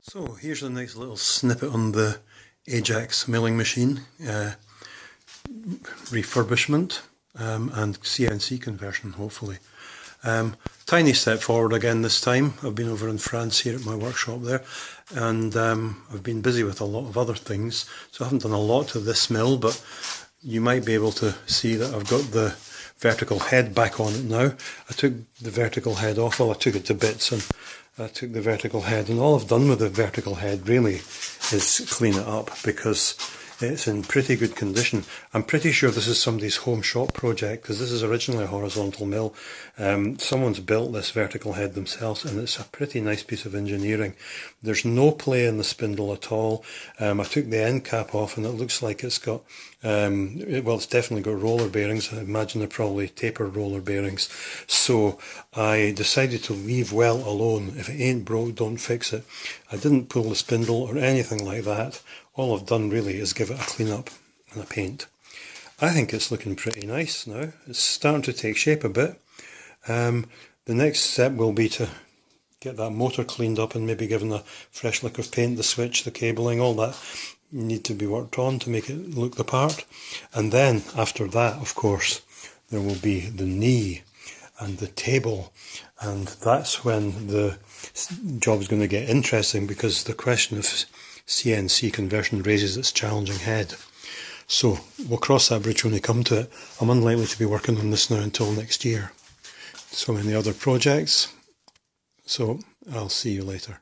So here's a nice little snippet on the Ajax milling machine, refurbishment and CNC conversion hopefully. Tiny step forward again this time. I've been over in France here at my workshop there, and I've been busy with a lot of other things, so I haven't done a lot to this mill, but you might be able to see that I've got the vertical head back on it now. I took the vertical head off, well I took it to bits and I took the vertical head, and all I've done with the vertical head really is clean it up because it's in pretty good condition. I'm pretty sure this is somebody's home shop project because this is originally a horizontal mill. Someone's built this vertical head themselves and it's a pretty nice piece of engineering. There's no play in the spindle at all. I took the end cap off and it looks like it's got, well it's definitely got roller bearings. I imagine they're probably taper roller bearings. So I decided to leave well alone. If it ain't broke, don't fix it. I didn't pull the spindle or anything like that. All I've done really is give it a clean up and a paint. I think it's looking pretty nice now. It's starting to take shape a bit. The next step will be to get that motor cleaned up and maybe given a fresh lick of paint, the switch, the cabling, all that need to be worked on to make it look the part. And then after that, of course, there will be the knee and the table, and that's when the job's going to get interesting because the question of CNC conversion raises its challenging head. So we'll cross that bridge when we come to it. I'm unlikely to be working on this now until next year. So many other projects. So I'll see you later.